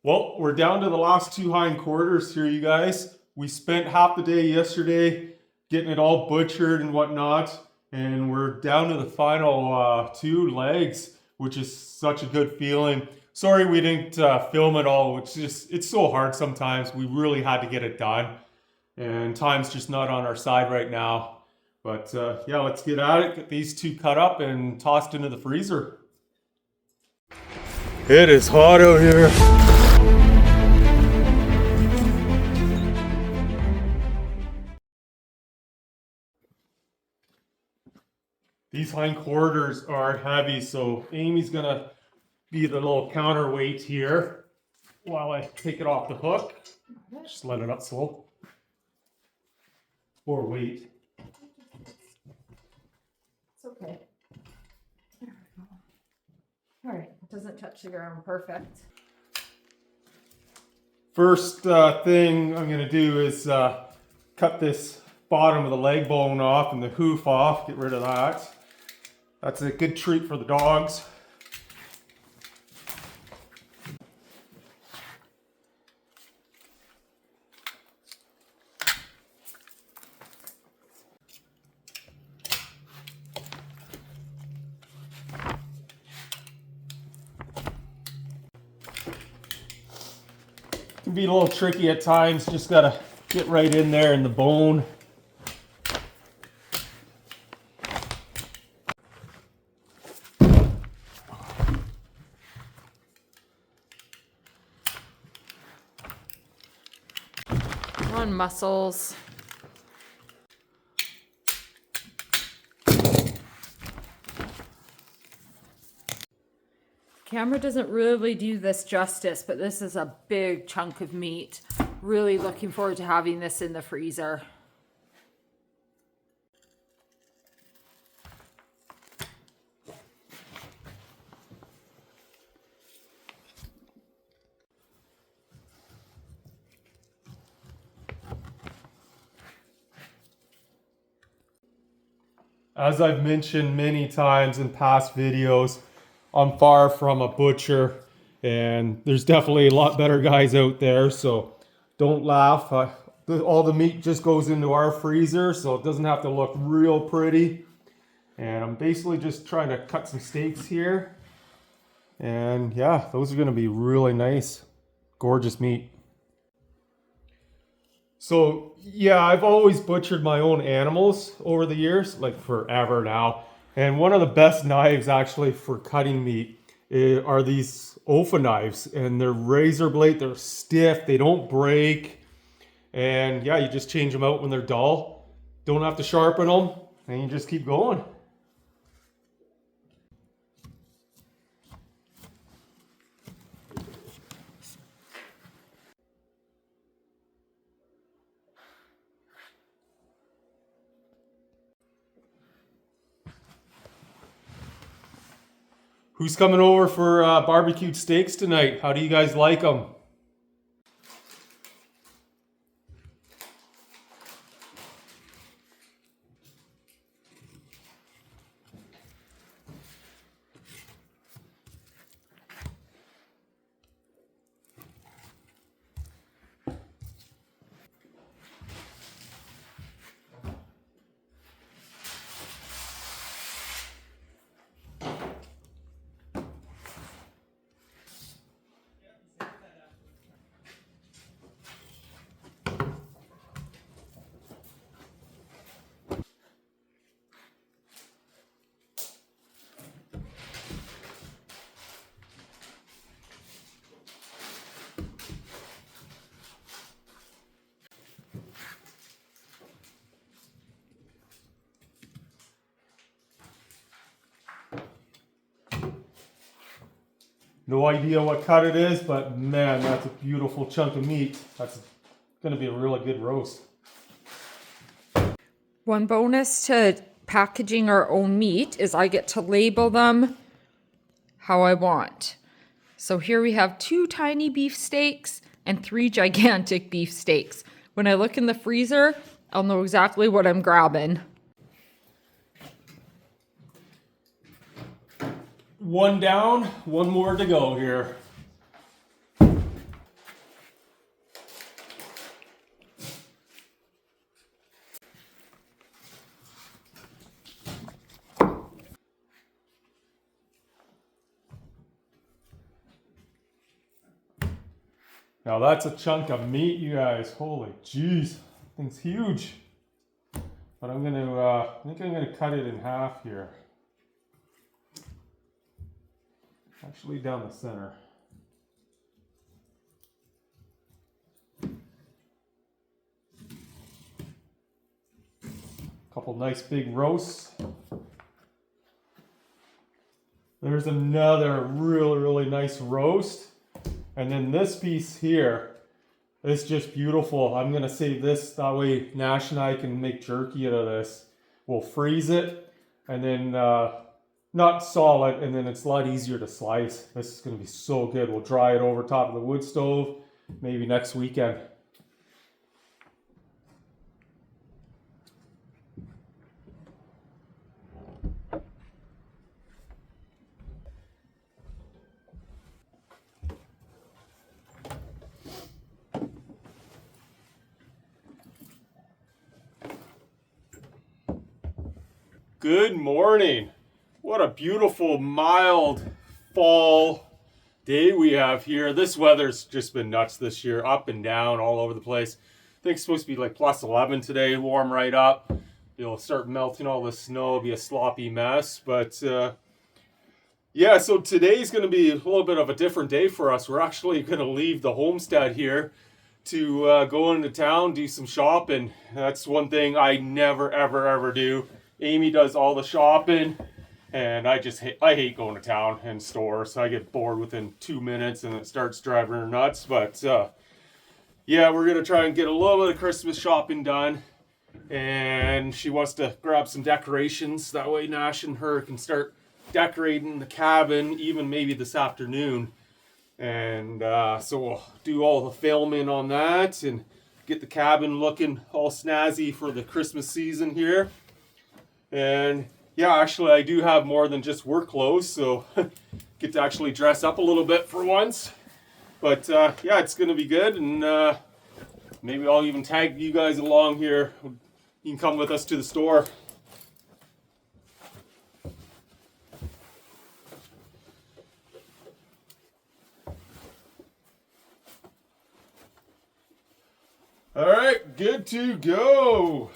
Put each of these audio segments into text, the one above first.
Well, we're down to the last two hindquarters here, you guys. We spent half the day yesterday getting it all butchered and whatnot, and we're down to the final two legs, which is such a good feeling. Sorry we didn't film it all. It's so hard sometimes. We really had to get it done, and time's just not on our side right now. But yeah, let's get at it. Get these two cut up and tossed into the freezer. It is hot out here. These hindquarters are heavy, so Amy's gonna be the little counterweight here while I take it off the hook. Just let it up slow. Or wait. It's okay. There we go. All right, it doesn't touch the ground. Perfect. First thing I'm gonna do is cut this bottom of the leg bone off and the hoof off, get rid of that. That's a good treat for the dogs. Can be a little tricky at times, just gotta get right in there in the bone. On muscles. Camera doesn't really do this justice, but this is a big chunk of meat. Really looking forward to having this in the freezer. As I've mentioned many times in past videos, I'm far from a butcher, and there's definitely a lot better guys out there, so don't laugh. All the meat just goes into our freezer, so it doesn't have to look real pretty. And I'm basically just trying to cut some steaks here. And yeah, those are gonna be really nice, gorgeous meat. So yeah, I've always butchered my own animals over the years, like forever now. And one of the best knives actually for cutting meat are these OFA knives. And they're razor blade, they're stiff, they don't break. And yeah, you just change them out when they're dull. Don't have to sharpen them, and you just keep going. Who's coming over for barbecued steaks tonight? How do you guys like them? No idea what cut it is, but man, that's a beautiful chunk of meat. That's gonna be a really good roast. One bonus to packaging our own meat is I get to label them how I want. So here we have 2 tiny beef steaks and 3 gigantic beef steaks. When I look in the freezer, I'll know exactly what I'm grabbing. One down, one more to go here. Now that's a chunk of meat, you guys. Holy jeez, thing's huge. But I'm gonna, I think I'm gonna cut it in half here. Actually down the center. Couple nice big roasts. There's another really nice roast. And then this piece here is just beautiful. I'm gonna save this, that way Nash and I can make jerky out of this. We'll freeze it and then not solid, and then it's a lot easier to slice. This is gonna be so good. We'll dry it over top of the wood stove, maybe next weekend. Good morning. What a beautiful, mild fall day we have here. This weather's just been nuts this year, up and down, all over the place. I think it's supposed to be like plus 11 today, warm right up. It'll start melting all the snow, it'll be a sloppy mess. But yeah, so today's going to be a little bit of a different day for us. We're actually going to leave the homestead here to go into town, do some shopping. That's one thing I never, ever do. Amy does all the shopping, and I hate going to town and stores. I get bored within 2 minutes and it starts driving her nuts. But yeah, we're gonna try and get a little bit of Christmas shopping done, and she wants to grab some decorations. That way Nash and her can start decorating the cabin even maybe this afternoon. And so we'll do all the filming on that and get the cabin looking all snazzy for the Christmas season here. And yeah, actually I do have more than just work clothes, so get to actually dress up a little bit for once. But yeah, it's gonna be good, and maybe I'll even tag you guys along here. You can come with us to the store. All right, good to go.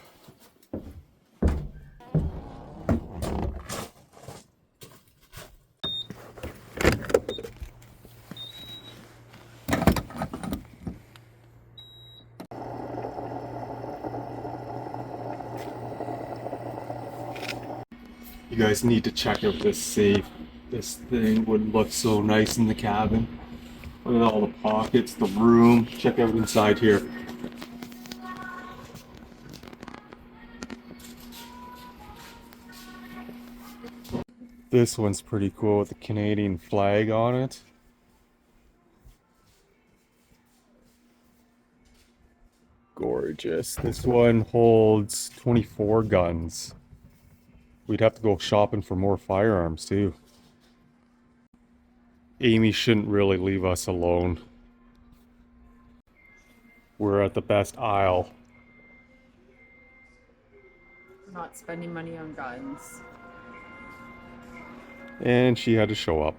You guys need to check out this safe. This thing would look so nice in the cabin. Look at all the pockets, the room. Check out inside here. This one's pretty cool with the Canadian flag on it. Gorgeous. This one holds 24 guns. We'd have to go shopping for more firearms too. Amy shouldn't really leave us alone. We're at the best aisle. We're not spending money on guns. And she had to show up.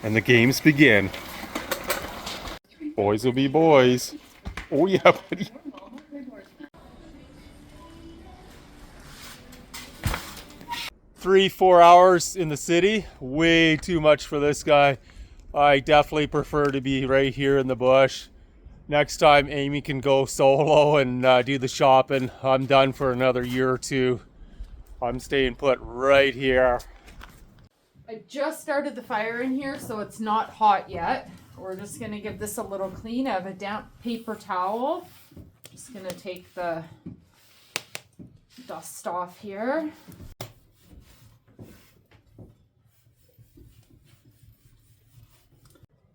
And the games begin. Boys will be boys. Oh yeah, buddy. 3-4 hours in the city, way too much for this guy. I definitely prefer to be right here in the bush. Next time Amy can go solo and do the shopping. I'm done for another year or two. I'm staying put right here. I just started the fire in here, so it's not hot yet. We're just gonna give this a little clean. I have a damp paper towel. Just gonna take the dust off here.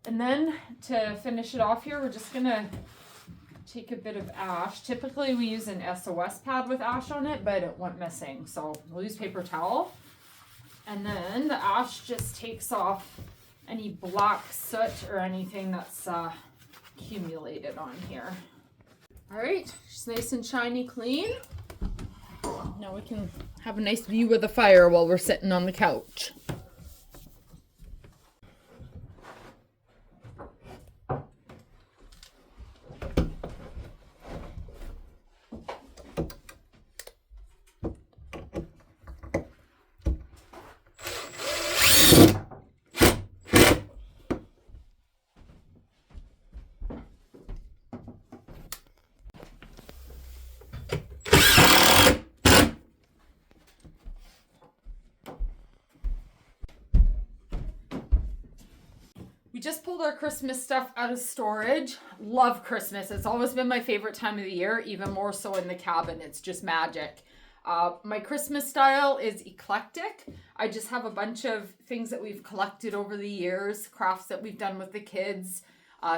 And then to finish it off here, we're just gonna take a bit of ash. Typically we use an SOS pad with ash on it, but it went missing. So we'll use paper towel. And then the ash just takes off any black soot or anything that's accumulated on here. All right, just nice and shiny clean. Now we can have a nice view of the fire while we're sitting on the couch. We just pulled our Christmas stuff out of storage. Love Christmas. It's always been my favorite time of the year, even more so in the cabin. It's just magic. My Christmas style is eclectic. I just have a bunch of things that we've collected over the years, crafts that we've done with the kids,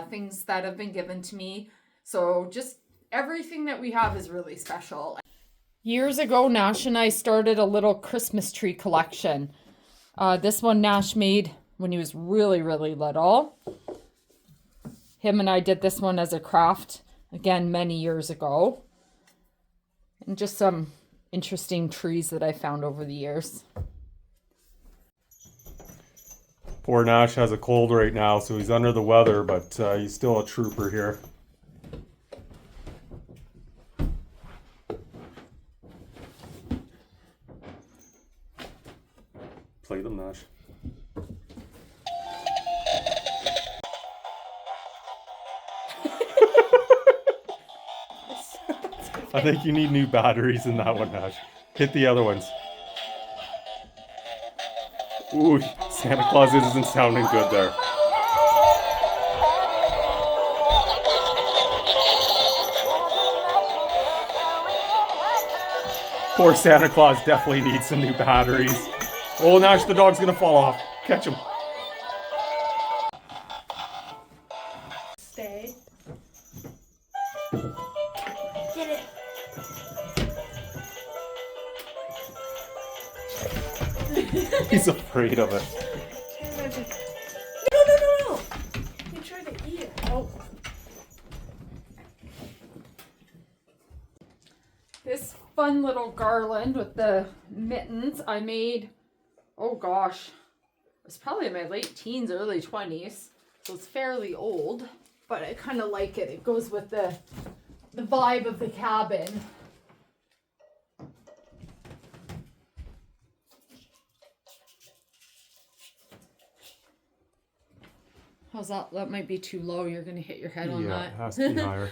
things that have been given to me. So just everything that we have is really special. Years ago, Nash and I started a little Christmas tree collection. This one Nash made when he was really, really little. Him and I did this one as a craft, again, many years ago. And just some interesting trees that I found over the years. Poor Nash has a cold right now, so he's under the weather, but he's still a trooper here. Play them, Nash. I think you need new batteries in that one, Nash. Hit the other ones. Ooh, Santa Claus isn't sounding good there. Poor Santa Claus definitely needs some new batteries. Oh, Nash, the dog's gonna fall off. Catch him. Stay. Get it. He's afraid of it. Can't imagine. No. You tried to eat it. Oh. This fun little garland with the mittens I made, oh gosh, it was probably in my late teens, early 20s. So it's fairly old, but I kind of like it. It goes with the vibe of the cabin. How's that? That might be too low. You're going to hit your head on Yeah, that. it has to be higher.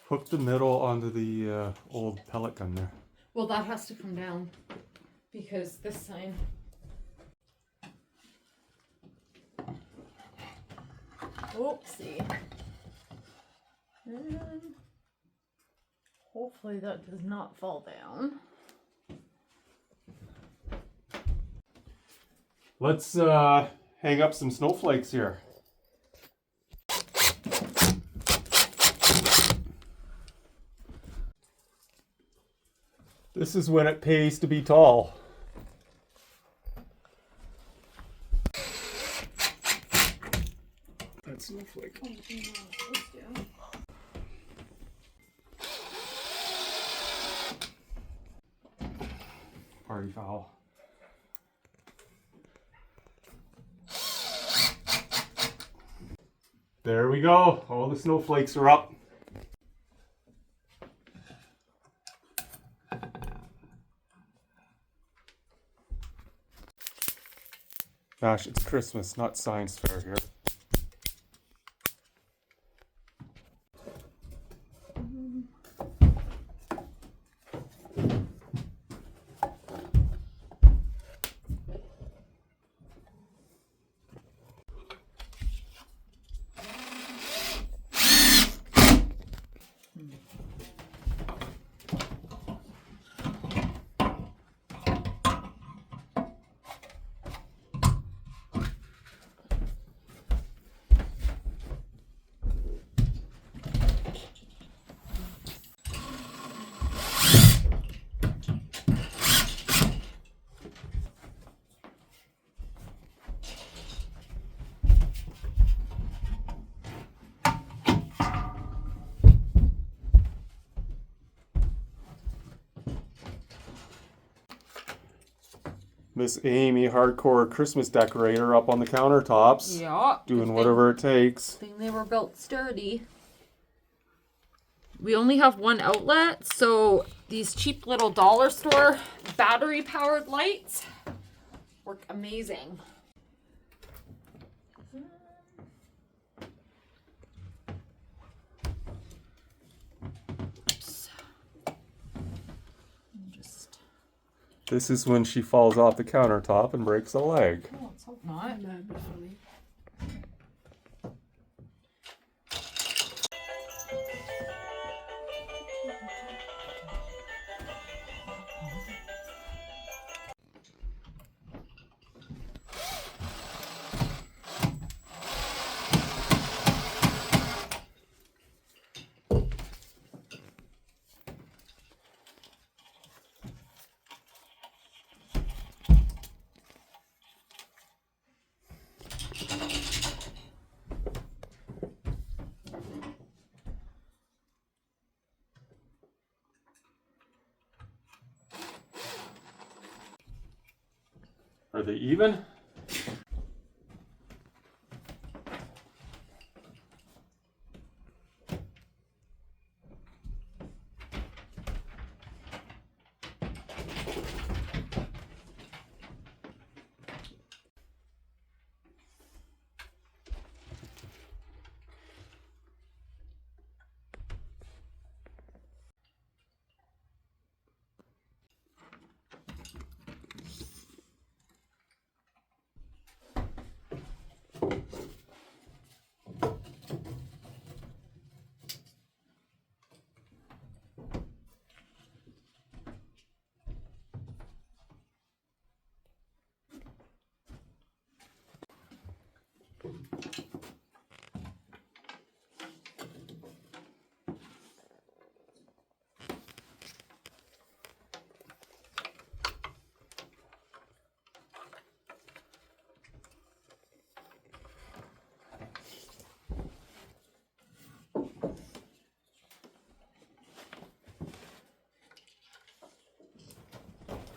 Hook the middle onto the old pellet gun there. Well, that has to come down because this sign. Oopsie. And hopefully that does not fall down. Let's hang up some snowflakes here. This is when it pays to be tall. That snowflake. Party foul. There we go. All the snowflakes are up. Gosh, it's Christmas, not science fair here. Miss Amy, hardcore Christmas decorator, up on the countertops. Yeah. Doing whatever it takes. Thing they were built sturdy. We only have one outlet, so these cheap little dollar store battery powered lights work amazing. Oops. This is when she falls off the countertop and breaks a leg. Oh, let's hope not. That'd be funny. Are they even?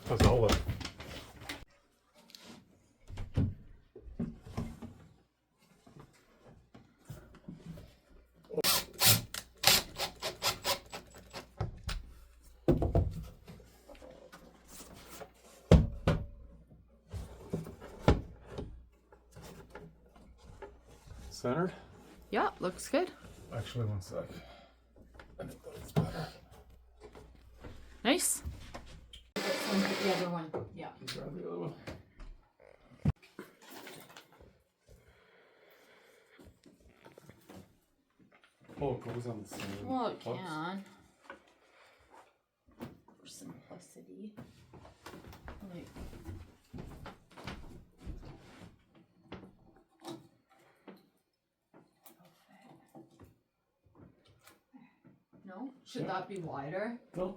How's all of it? Centered? Yeah, looks good. Actually, one sec. I think that's better. Nice. The other one. Yeah. Grab the other one. Oh, it goes on the same. Well, it Whoops. can. For simplicity. Like, no? Should that be wider? No.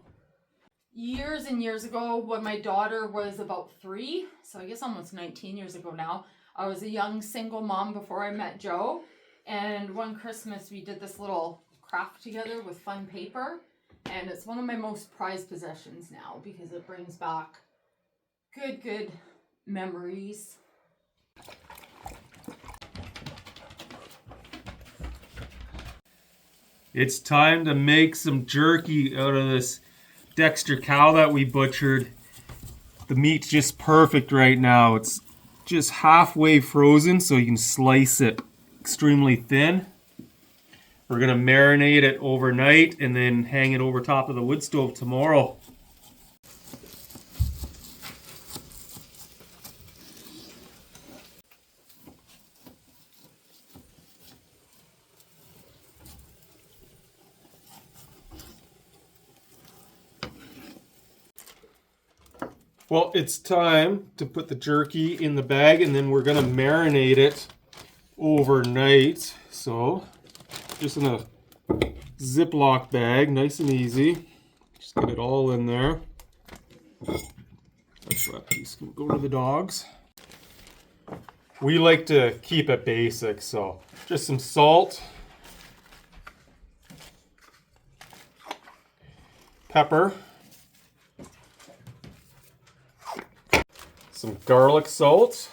Years and years ago, when my daughter was about 3, so I guess almost 19 years ago now, I was a young single mom before I met Joe. And one Christmas, we did this little craft together with fun paper. And it's one of my most prized possessions now because it brings back good memories. It's time to make some jerky out of this Dexter cow that we butchered. The meat's just perfect right now. It's just halfway frozen, so you can slice it extremely thin. We're gonna marinate it overnight and then hang it over top of the wood stove tomorrow. Well, it's time to put the jerky in the bag and then we're gonna marinate it overnight. So, just in a Ziploc bag, nice and easy. Just get it all in there. That piece can go to the dogs. We like to keep it basic, so just some salt, pepper, some garlic salt,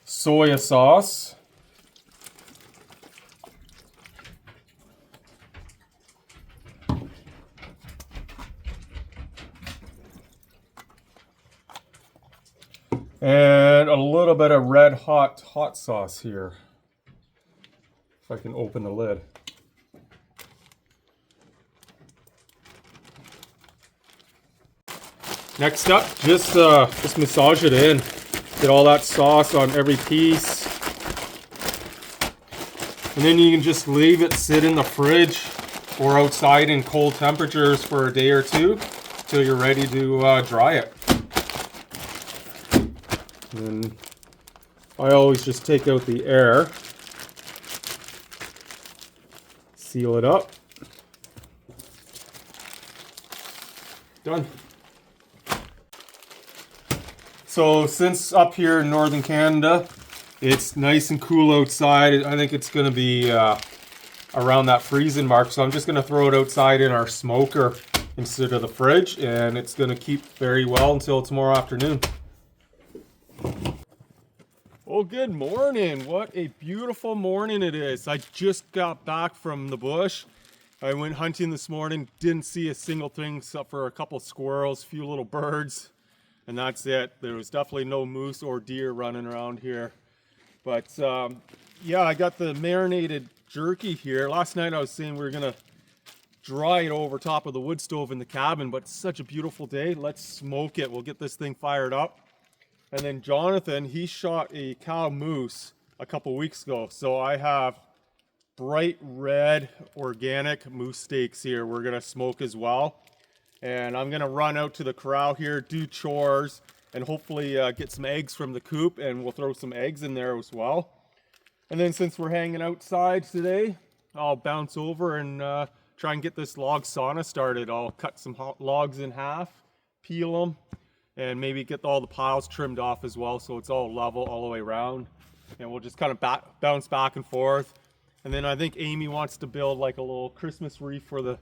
soy sauce, and a little bit of red hot sauce here. If I can open the lid. Next up, just massage it in. Get all that sauce on every piece. And then you can just leave it sit in the fridge or outside in cold temperatures for a day or two until you're ready to dry it. And I always just take out the air, seal it up. Done. So since up here in northern Canada, it's nice and cool outside, I think it's going to be around that freezing mark. So I'm just going to throw it outside in our smoker instead of the fridge, and it's going to keep very well until tomorrow afternoon. Oh, good morning. What a beautiful morning it is. I just got back from the bush. I went hunting this morning, didn't see a single thing except for a couple squirrels, a few little birds, and that's it. There was definitely no moose or deer running around here. But yeah, I got the marinated jerky here. Last night I was saying we were gonna dry it over top of the wood stove in the cabin, but it's such a beautiful day. Let's smoke it. We'll get this thing fired up. And then Jonathan, he shot a cow moose a couple weeks ago. So I have bright red organic moose steaks here we're gonna smoke as well. And I'm gonna run out to the corral here, do chores, and hopefully get some eggs from the coop, and we'll throw some eggs in there as well. And then since we're hanging outside today, I'll bounce over and try and get this log sauna started. I'll cut some logs in half, peel them, and maybe get all the piles trimmed off as well so it's all level all the way around. And we'll just kind of bounce back and forth. And then I think Amy wants to build like a little Christmas wreath for the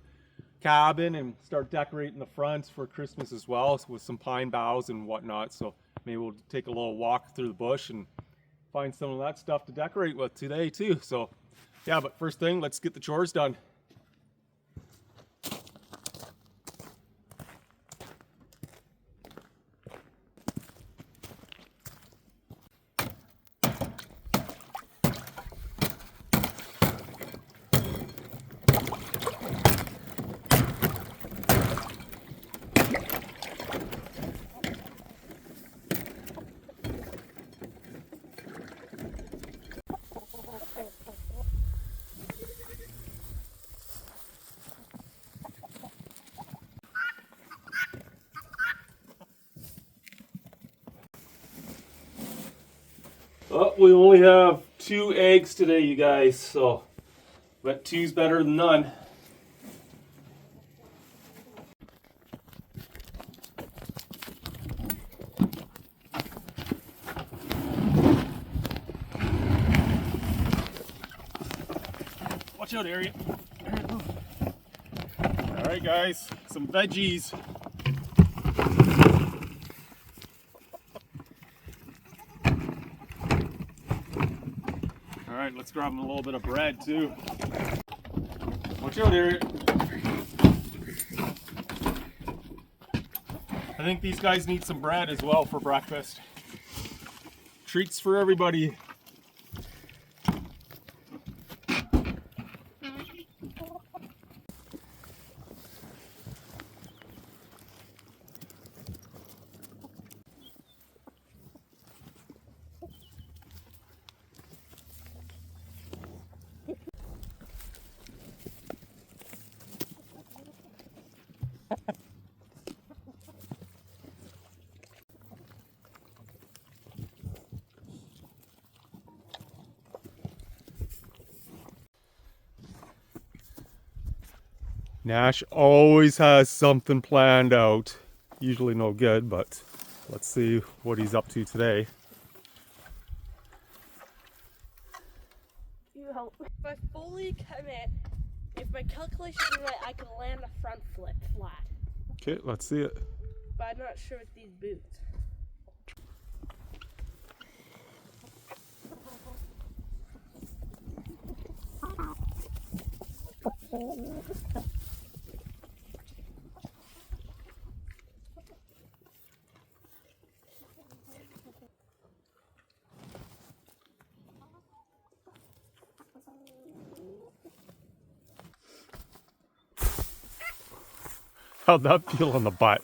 cabin and start decorating the fronts for Christmas as well with some pine boughs and whatnot. So maybe we'll take a little walk through the bush and find some of that stuff to decorate with today too. So yeah, but first thing, let's get the chores done. Oh, we only have 2 eggs today, you guys, so but 2's better than none. Watch out, Ariel. All right, guys, some veggies. All right, let's grab them a little bit of bread too. Watch out, Ariel. I think these guys need some bread as well for breakfast. Treats for everybody. Nash always has something planned out. Usually no good, but let's see what he's up to today. You help. If I fully commit, if my calculations are right, I can land a front flip flat. Okay, let's see it. But I'm not sure with these boots. How'd that feel on the butt?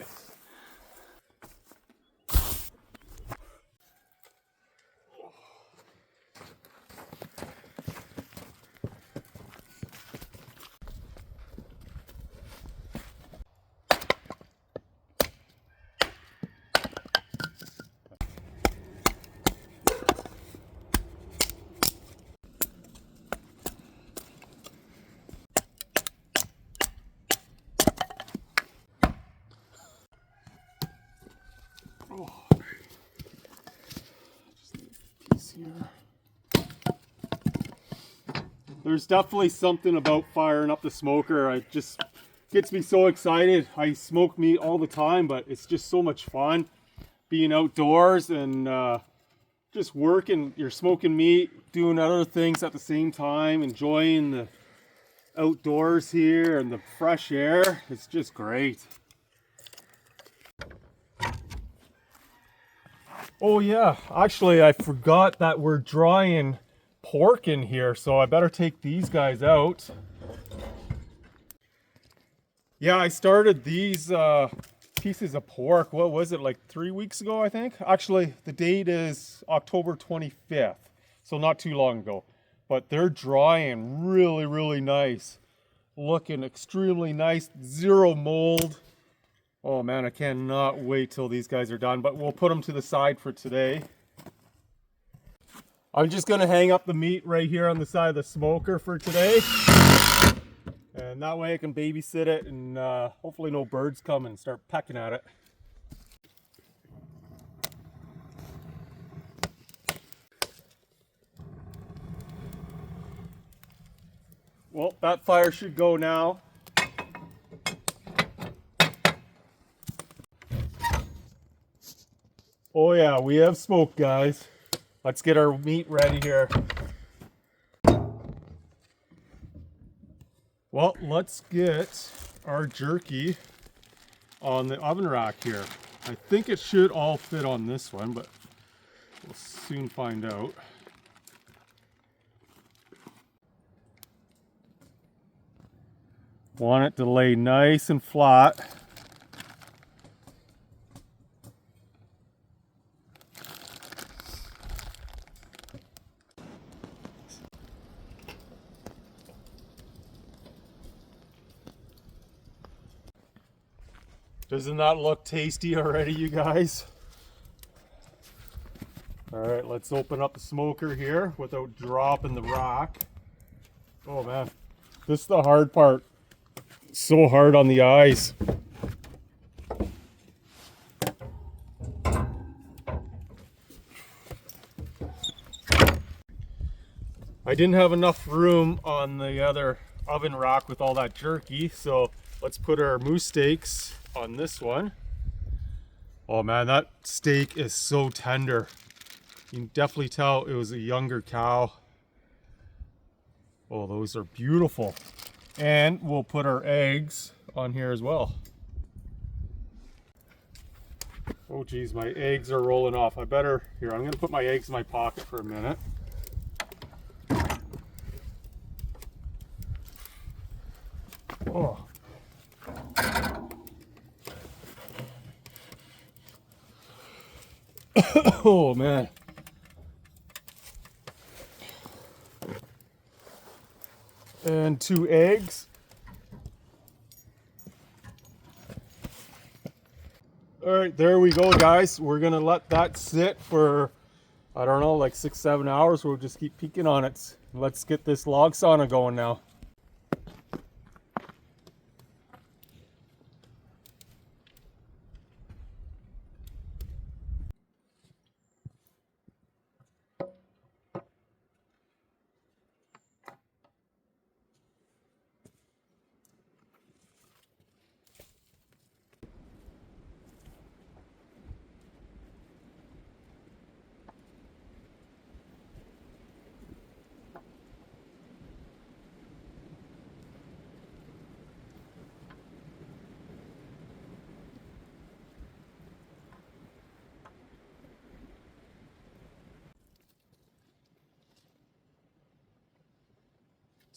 There's definitely something about firing up the smoker. It just gets me so excited. I smoke meat all the time, but it's just so much fun being outdoors and just working. You're smoking meat, doing other things at the same time, enjoying the outdoors here and the fresh air. It's just great. Oh yeah, actually I forgot that we're drying pork in here, so I better take these guys out. Yeah, I started these pieces of pork, what was it, like 3 weeks ago, I think? Actually, the date is October 25th, so not too long ago. But they're drying really, really nice. Looking extremely nice, zero mold. Oh man, I cannot wait till these guys are done, but we'll put them to the side for today. I'm just gonna hang up the meat right here on the side of the smoker for today. And that way I can babysit it and hopefully no birds come and start pecking at it. Well, that fire should go now. Oh yeah, we have smoke, guys. Let's get our meat ready here. Well, let's get our jerky on the oven rack here. I think it should all fit on this one, but we'll soon find out. Want it to lay nice and flat. Doesn't that look tasty already, you guys? All right, let's open up the smoker here without dropping the rack. Oh man, this is the hard part. It's so hard on the eyes. I didn't have enough room on the other oven rack with all that jerky, so let's put our moose steaks on this one. Oh man, that steak is so tender. You can definitely tell it was a younger cow. Oh, those are beautiful. And we'll put our eggs on here as well. Oh geez, my eggs are rolling off. I better, here, I'm gonna put my eggs in my pocket for a minute. Oh. Oh man. And 2 eggs. All right, there we go, guys. We're gonna let that sit for, I don't know, like 6-7 hours. We'll just keep peeking on it. Let's get this log sauna going now.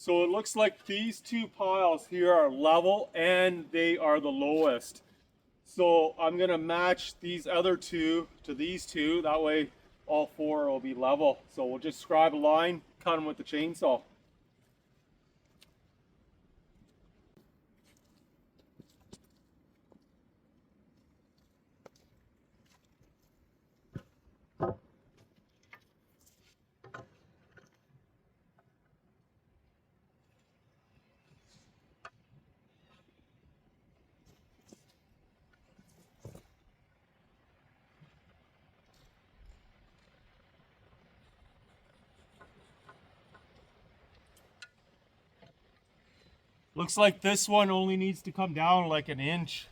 So it looks like these 2 piles here are level and they are the lowest. So I'm gonna match these other 2 to these 2. That way all 4 will be level. So we'll just scribe a line, cut them with the chainsaw. Looks like this one only needs to come down like an inch.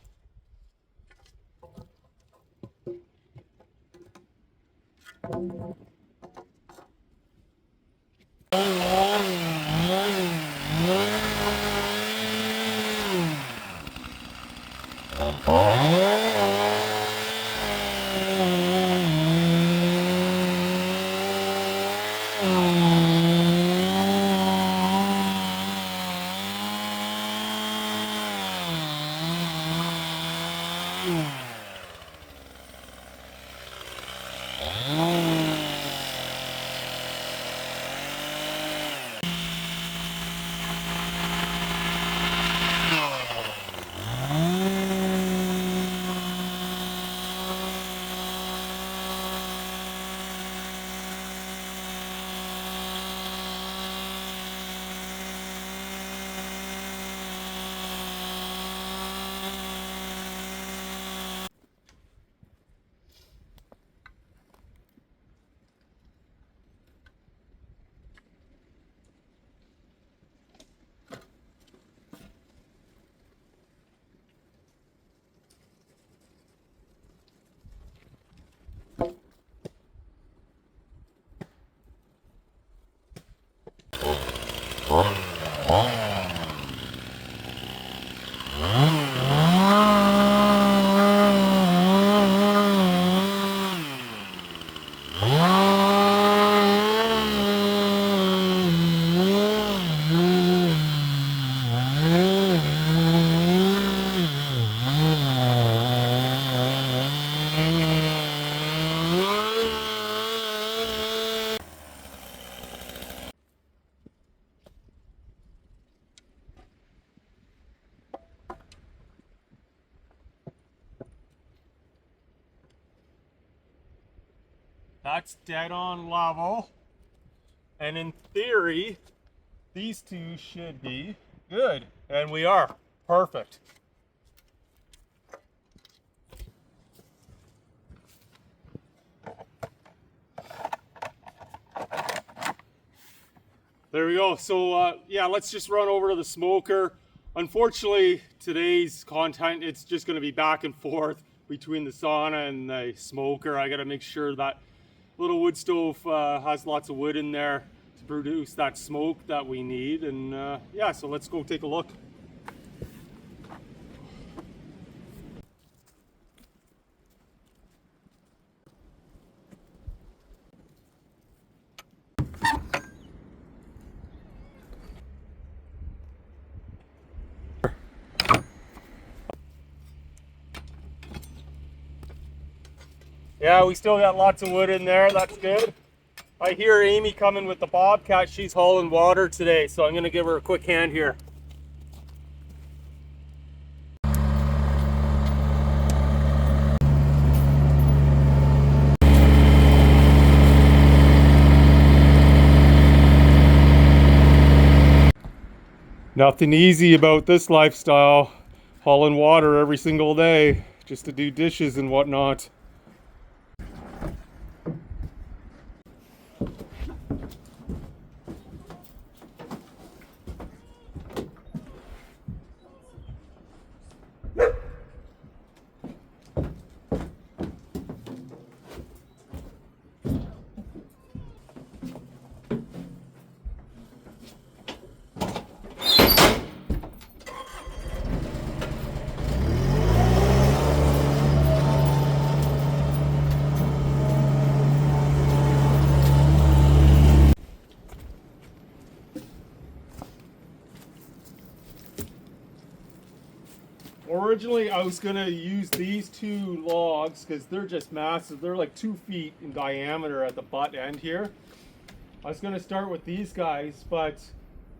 That's dead on level. And in theory, these two should be good. And we are. Perfect. There we go. So yeah, let's just run over to the smoker. Unfortunately, today's content, it's just going to be back and forth between the sauna and the smoker. I got to make sure that little wood stove has lots of wood in there to produce that smoke that we need. And yeah, so let's go take a look. Yeah, we still got lots of wood in there. That's good. I hear Amy coming with the bobcat. She's hauling water today, so I'm going to give her a quick hand here. Nothing easy about this lifestyle. Hauling water every single day just to do dishes and whatnot. Originally, I was gonna use these two logs because they're just massive. They're like 2 feet in diameter at the butt end here. I was gonna start with these guys, but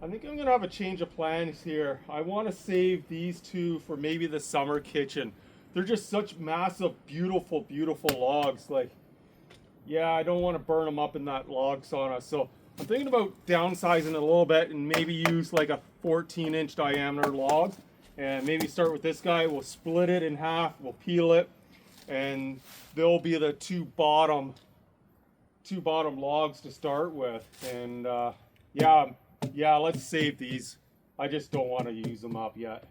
I think I'm gonna have a change of plans here. I want to save these two for maybe the summer kitchen. They're just such massive, beautiful, beautiful logs. Like, yeah, I don't want to burn them up in that log sauna. So I'm thinking about downsizing it a little bit and maybe use like a 14-inch diameter log. And maybe start with this guy. We'll split it in half. We'll peel it, and they'll be the two bottom logs to start with. And yeah, let's save these. I just don't want to use them up yet.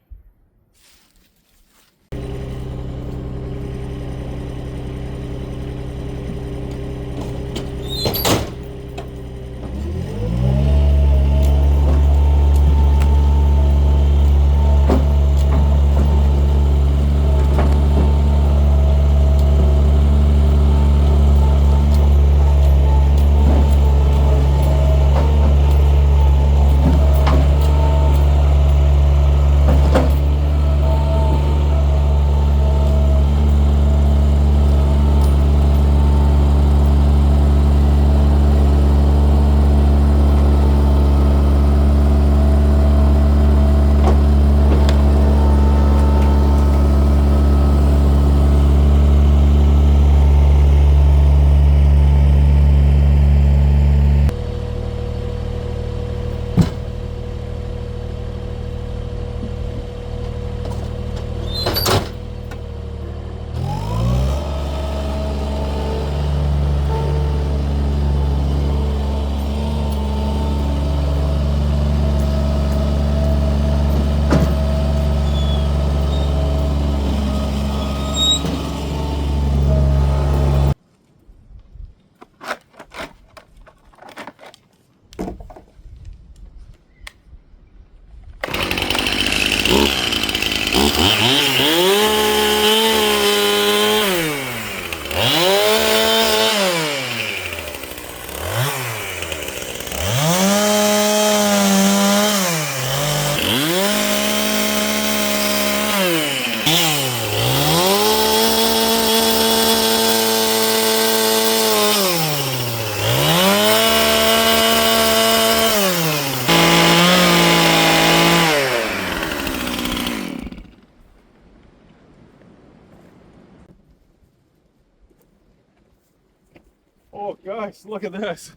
Oh guys, look at this.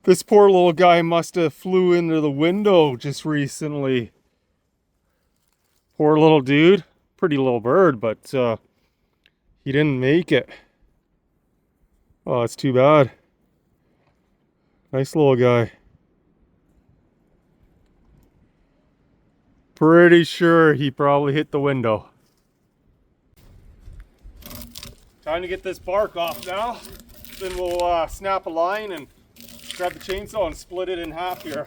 This poor little guy must have flew into the window just recently. Poor little dude. Pretty little bird, but he didn't make it. Oh, it's too bad. Nice little guy. Pretty sure he probably hit the window. Time to get this bark off now. Then we'll snap a line and grab the chainsaw and split it in half here.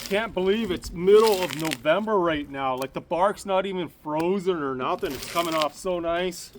Can't believe it's middle of November right now. Like the bark's not even frozen or nothing. It's coming off so nice.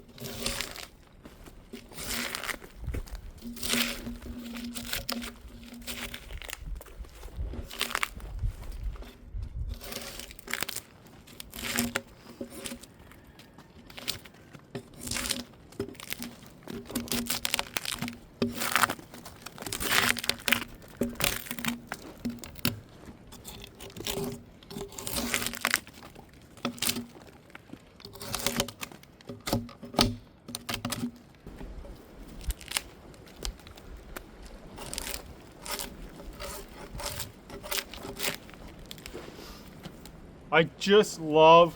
I just love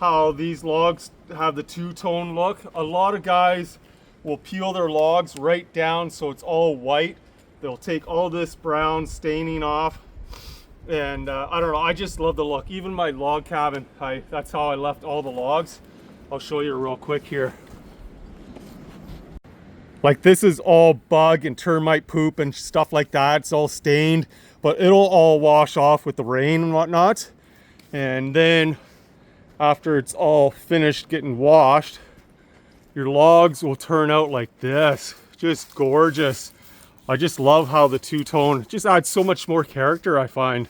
how these logs have the two-tone look. A lot of guys will peel their logs right down so it's all white. They'll take all this brown staining off. And I don't know, I just love the look. Even my log cabin, that's how I left all the logs. I'll show you real quick here. Like this is all bug and termite poop and stuff like that. It's all stained, but it'll all wash off with the rain and whatnot. And then after it's all finished getting washed, your logs will turn out like this. Just gorgeous. I just love how the two-tone just adds so much more character, I find.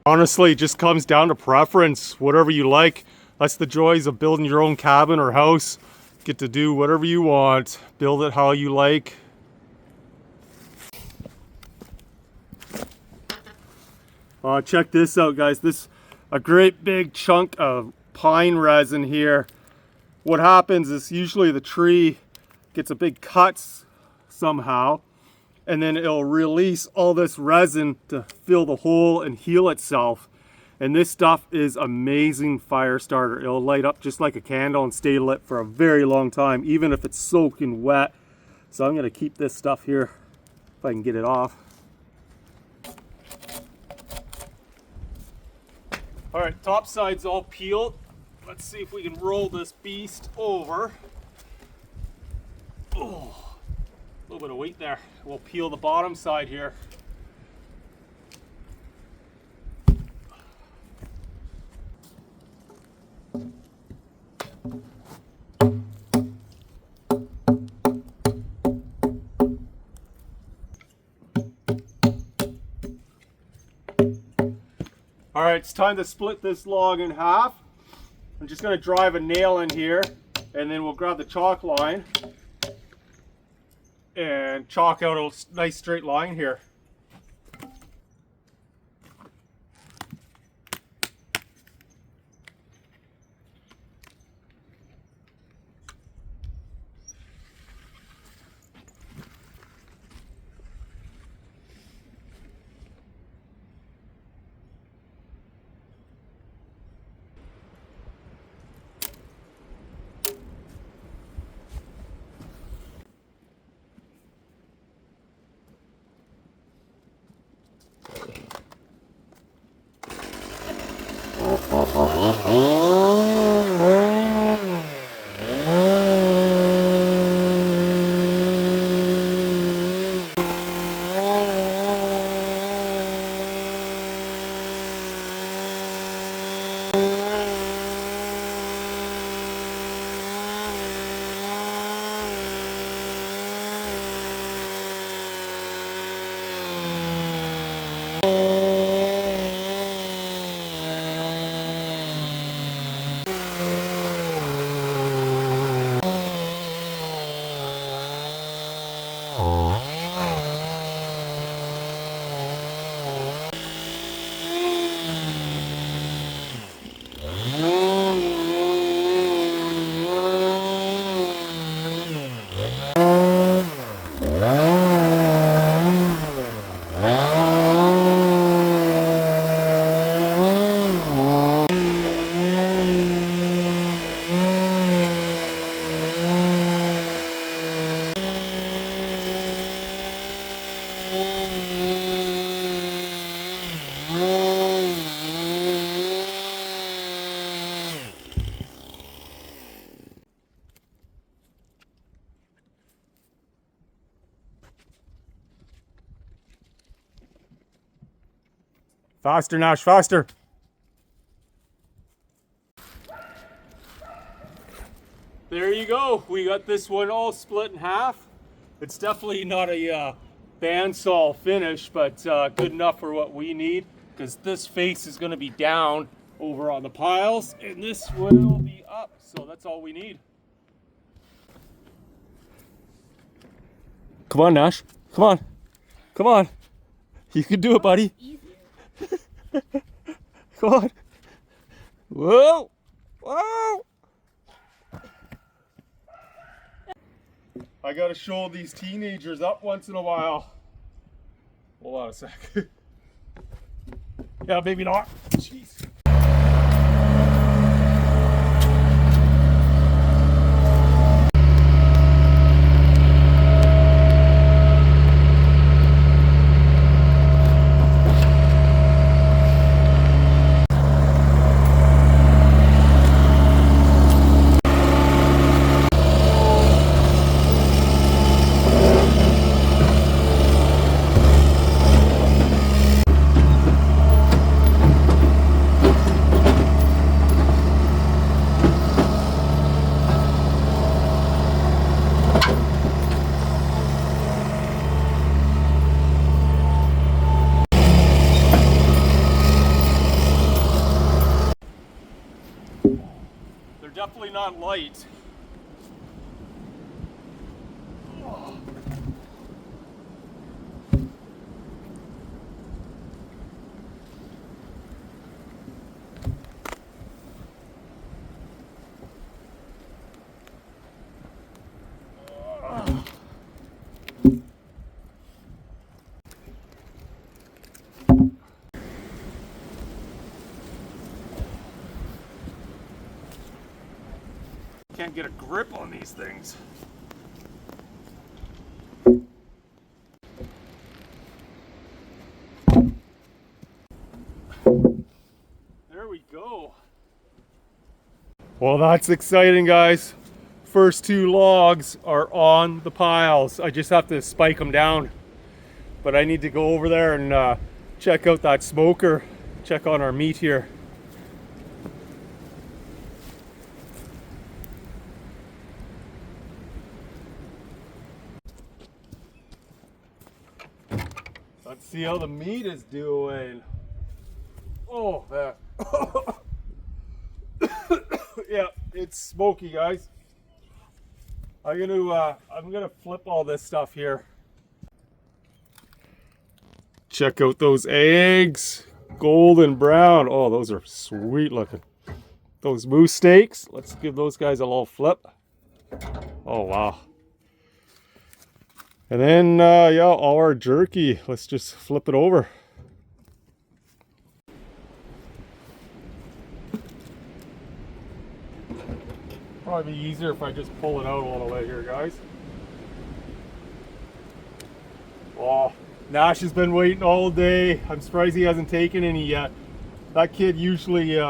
Honestly, it just comes down to preference, whatever you like. That's the joys of building your own cabin or house. Get to do whatever you want, build it how you like. Check this out, guys. This a great big chunk of pine resin here. What happens is usually the tree gets a big cut somehow, and then it'll release all this resin to fill the hole and heal itself. And this stuff is amazing fire starter. It'll light up just like a candle and stay lit for a very long time, even if it's soaking wet. So I'm gonna keep this stuff here if I can get it off. All right, top side's all peeled. Let's see if we can roll this beast over. Oh, a little bit of weight there. We'll peel the bottom side here. All right, it's time to split this log in half. I'm just gonna drive a nail in here, and then we'll grab the chalk line and chalk out a nice straight line here. Faster, Nash, faster. There you go. We got this one all split in half. It's definitely not a bandsaw finish, but good enough for what we need, because this face is going to be down over on the piles and this will be up. So that's all we need. Come on, Nash. Come on. Come on. You can do it, buddy. Come on. Whoa. Whoa. I gotta show these teenagers up once in a while. Hold on a sec. Yeah, maybe not. Jeez. Definitely not light. can't get a grip on these things. There we go. Well, that's exciting, guys. First 2 logs are on the piles. I just have to spike them down. But I need to go over there and check out that smoker, check on our meat here. Let's see how the meat is doing. Oh, man. Yeah, it's smoky, guys. I'm gonna flip all this stuff here. Check out those eggs, golden brown. Oh, those are sweet looking. Those moose steaks. Let's give those guys a little flip. Oh wow. And then yeah, all our jerky. Let's just flip it over. Probably be easier if I just pull it out a little bit here, guys. Oh, Nash has been waiting all day. I'm surprised he hasn't taken any yet. That kid usually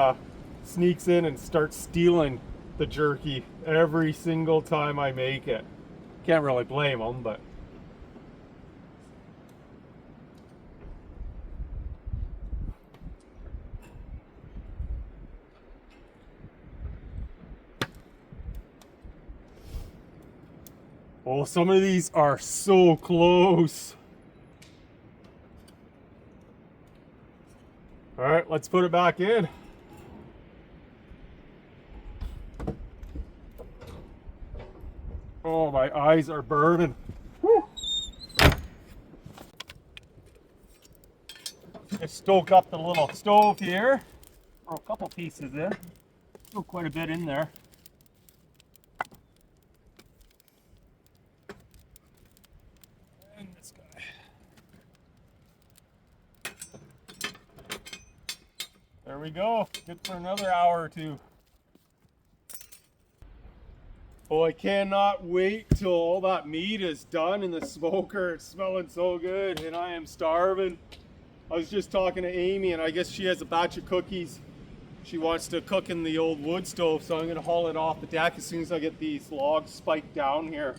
sneaks in and starts stealing the jerky every single time I make it. Can't really blame him, but. Oh, some of these are so close. All right, let's put it back in. Oh, my eyes are burning. Whew. Just stoke up the little stove here. Throw a couple pieces in. Still quite a bit in there. And this guy. There we go. Good for another hour or two. Oh, I cannot wait till all that meat is done in the smoker. It's smelling so good and I am starving. I was just talking to Amy and I guess she has a batch of cookies she wants to cook in the old wood stove, so I'm going to haul it off the deck as soon as I get these logs spiked down here.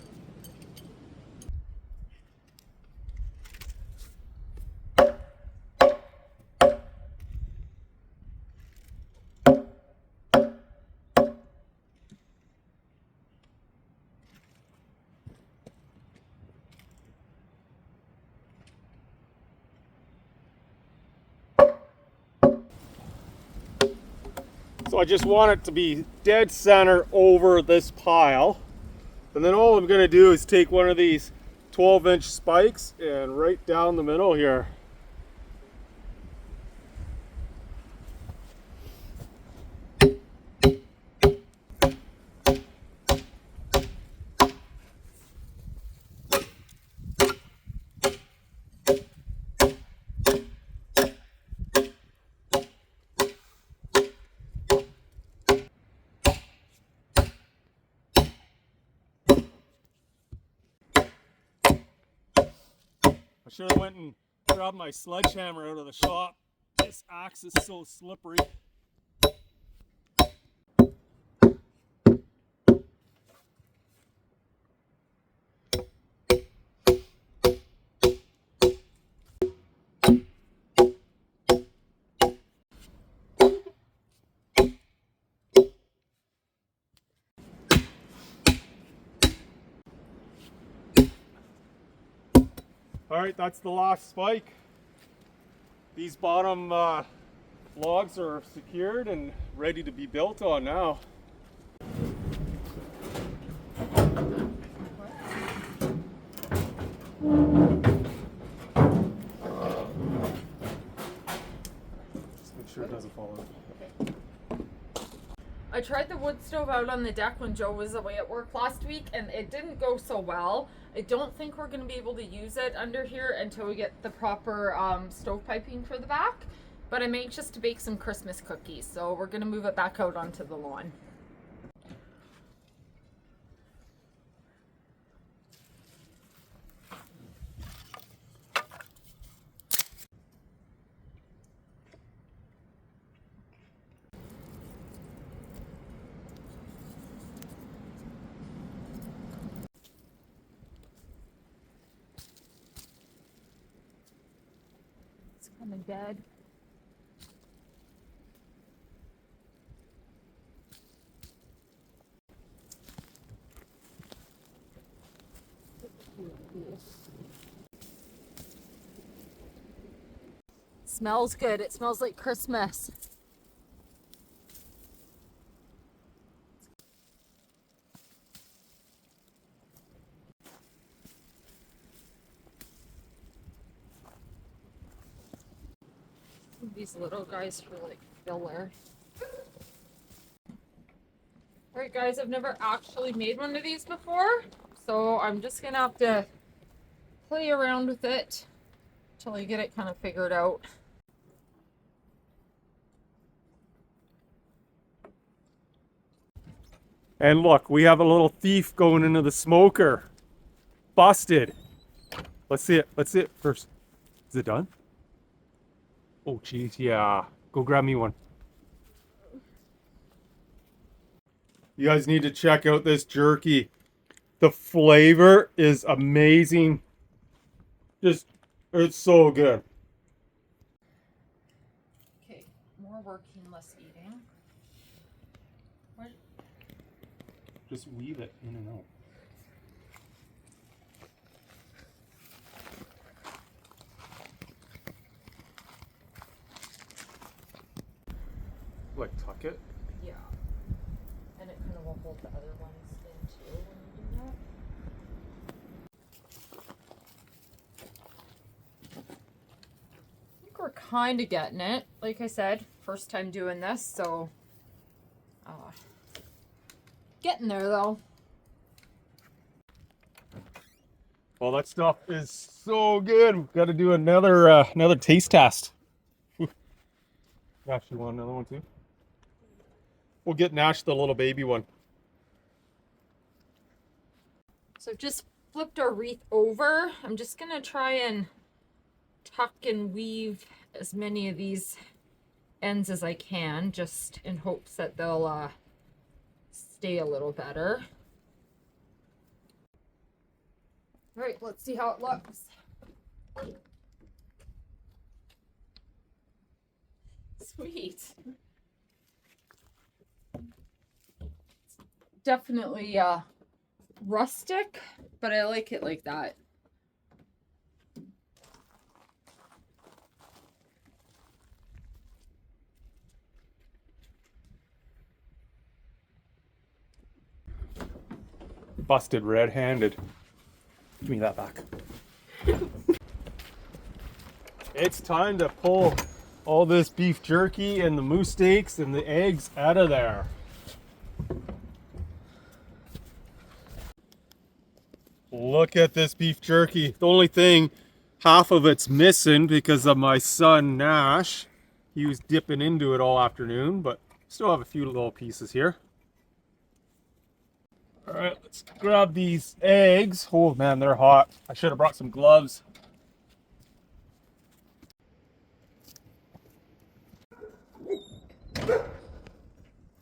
So I just want it to be dead center over this pile. And then all I'm going to do is take one of these 12-inch spikes and right down the middle here. I should have went and grabbed my sledgehammer out of the shop. This axe is so slippery. Alright, that's the last spike. These bottom logs are secured and ready to be built on now. Just make sure it doesn't fall out. I tried the wood stove out on the deck when Joe was away at work last week and it didn't go so well. I don't think we're going to be able to use it under here until we get the proper stove piping for the back. But I'm anxious to bake some Christmas cookies, so we're going to move it back out onto the lawn. kind of dead. Smells good. It smells like Christmas. These little guys for like filler. Alright guys, I've never actually made one of these before, so I'm just gonna have to play around with it until I get it kind of figured out. And look, we have a little thief going into the smoker. Busted. Let's see it. Let's see it first. Is it done? Oh, geez, yeah. Go grab me one. You guys need to check out this jerky. The flavor is amazing. Just, it's so good. Okay, more working, less eating. What? Just weave it in and out. Like tuck it? Yeah. And it kind of will hold the other ones in too when you do that. I think we're kind of getting it. Like I said, first time doing this, so getting there though. Well, that stuff is so good. We've got to do another taste test. Nash, you want another one too? We'll get Nash the little baby one. So just flipped our wreath over. I'm just gonna try and tuck and weave as many of these ends as I can, just in hopes that they'll stay a little better. All right, let's see how it looks. Sweet. Definitely rustic, but I like it like that. Busted red-handed. Give me that back. It's time to pull all this beef jerky and the moose steaks and the eggs out of there. Look at this beef jerky. The only thing, half of it's missing because of my son Nash. He was dipping into it all afternoon, but still have a few little pieces here. All right, let's grab these eggs. Oh man, they're hot. I should have brought some gloves.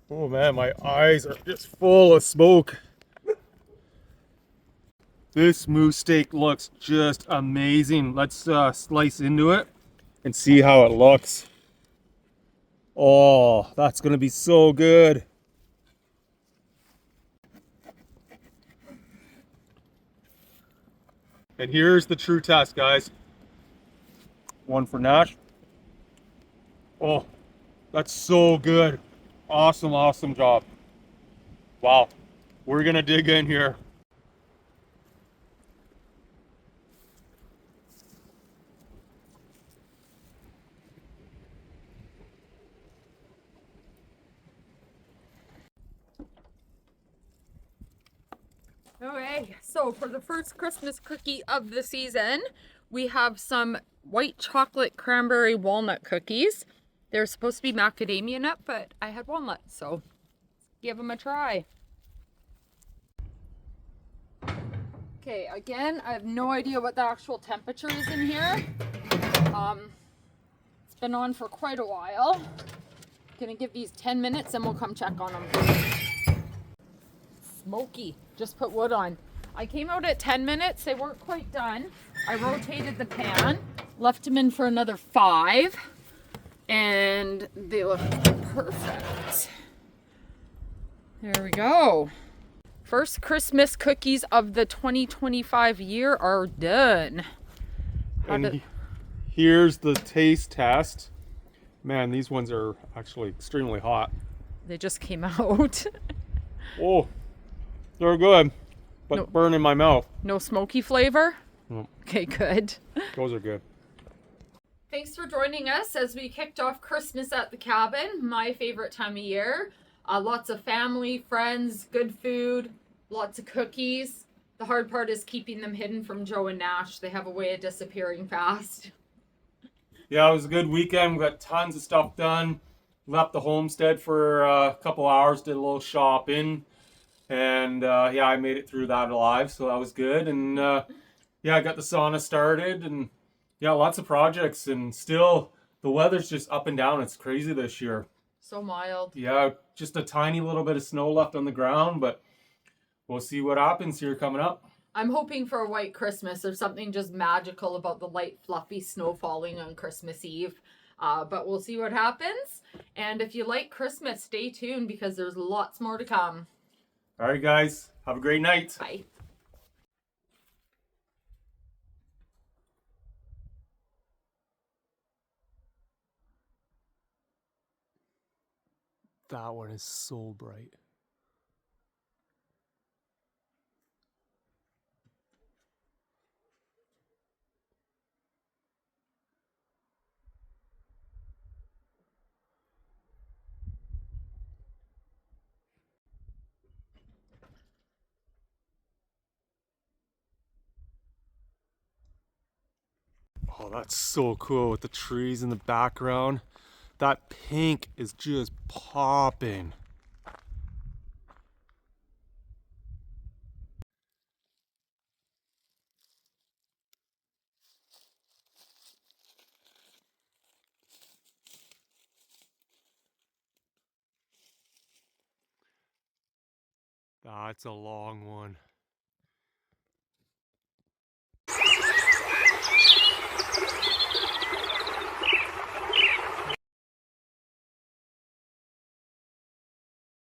Oh man, my eyes are just full of smoke. This moose steak looks just amazing. Let's slice into it and see how it looks. Oh, that's gonna be so good. And here's the true test, guys. One for Nash. Oh, that's so good. Awesome, awesome job. Wow. We're gonna dig in here. Okay, so for the first Christmas cookie of the season, we have some white chocolate cranberry walnut cookies. They're supposed to be macadamia nut, but I had walnut, so give them a try. Okay, again, I have no idea what the actual temperature is in here. It's been on for quite a while. Gonna give these 10 minutes and we'll come check on them. Smoky. Just put wood on. I came out at 10 minutes. They weren't quite done. I rotated the pan Left them in for another 5, and they look perfect. There we go. First Christmas cookies of the 2025 year are done. Here's the taste test. Man, these ones are actually extremely hot. They just came out. Oh, they're good, but burn in my mouth. No smoky flavor? No. Okay, good. Those are good. Thanks for joining us as we kicked off Christmas at the cabin, my favorite time of year. Lots of family, friends, good food, lots of cookies. The hard part is keeping them hidden from Joe and Nash. They have a way of disappearing fast. Yeah, it was a good weekend. We got tons of stuff done. Left the homestead for a couple hours, did a little shopping. And yeah, I made it through that alive, so that was good. And yeah, I got the sauna started, and yeah, lots of projects. And still, the weather's just up and down. It's crazy this year. So mild. Yeah, just a tiny little bit of snow left on the ground, but we'll see what happens here coming up. I'm hoping for a white Christmas. There's something just magical about the light, fluffy snow falling on Christmas Eve. But we'll see what happens. And if you like Christmas, stay tuned because there's lots more to come. All right, guys. Have a great night. Bye. That one is so bright. Oh, that's so cool with the trees in the background. That pink is just popping. That's a long one.